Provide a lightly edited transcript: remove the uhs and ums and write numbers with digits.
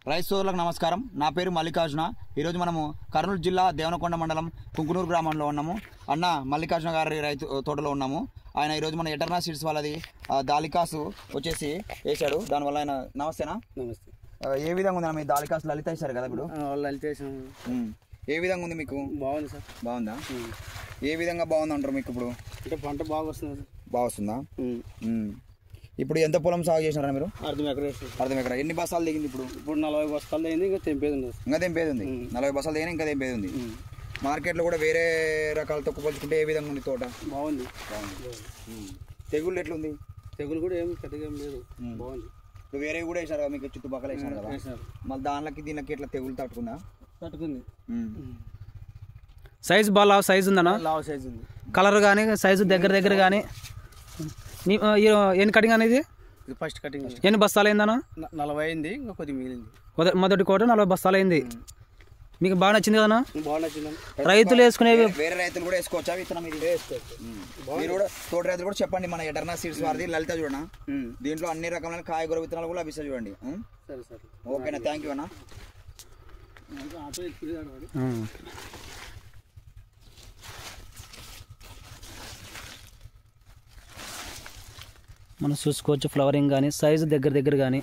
రైతు సోదరులకు నమస్కారం. నా పేరు మల్లికార్జున. ఈరోజు మనము కర్నూలు జిల్లా దేవనకొండ మండలం కుంకునూరు గ్రామంలో ఉన్నాము. అన్న మల్లికార్జున గారి రైతు తోటలో ఉన్నాము. ఆయన ఈరోజు మన ఎటర్నా సీడ్స్ వాళ్ళది దాలికాసు వచ్చేసి వేశాడు. దానివల్ల ఆయన నమస్తేనా. నమస్తే. ఏ విధంగా ఉంది మీ దాలికాసు? లలిత వేశారు కదా ఇప్పుడు. లలిత ఏ విధంగా ఉంది మీకు? బాగుంది సార్. బాగుందా? ఏ విధంగా బాగుంది అంటారు మీకు? ఇప్పుడు అంటే పంట బాగా వస్తుంది. బాగా వస్తుందా? ఇప్పుడు ఎంత పొలం సాగు చేసినారా మీరు? అర్ధం ఎకరా. ఎన్ని బస్తాలు దిగింది ఇప్పుడు? ఇప్పుడు 40 బస్తాలు అయింది. ఇంకా తెంపేది ఉంది. 40 బస్తాలు దిగినా ఇంకా తెంపేది ఉంది. మార్కెట్లో కూడా వేరే రకాలతో పోల్చుకుంటే ఏ విధంగా ఉంది తోట? బాగుంది. తెగుళ్ళు ఎట్లుంది? తెగులు కూడా ఏం పెద్దగా ఏం లేదు. బాగుంది. ఇప్పుడు వేరే కూడా వేసారు కదా మీకు చుట్టుపక్కల వేసారు కదా, మళ్ళీ దానిలోకి దీనికి ఎట్లా తెగులు తట్టుకుంది. సైజు బాగా సైజు ఉందన్నా? లావు సైజు ఉంది. కలర్ కానీ సైజు దగ్గర కానీ. ఎన్ని కటింగ్ అనేది? First cutting. ఎన్ని బస్తాలు అయిందన్నా? 40 అయింది. ఇంకా కొద్దిగా మిగిలింది. మొదటి కోట 40 బస్తాలు అయింది. మీకు బాగా నచ్చింది కదన్నా? బాగా నచ్చింది. రైతులు వేసుకునేవి వేరే రైతులు కూడా వేసుకోవచ్చా విత్తనం? ఇది మీరు కూడా తోట రైతులు కూడా చెప్పండి. మన ఎటర్నా సీడ్స్ వారిది లలిత చూడనా, దీంట్లో అన్ని రకమైన కాయగూర విత్తనాలు కూడా లభిస్తాయి చూడండి. సరే సరే, ఓకేనా? థ్యాంక్ యూ అన్న. మనం చూసుకోవచ్చు ఫ్లవరింగ్ కానీ సైజు దగ్గర కానీ.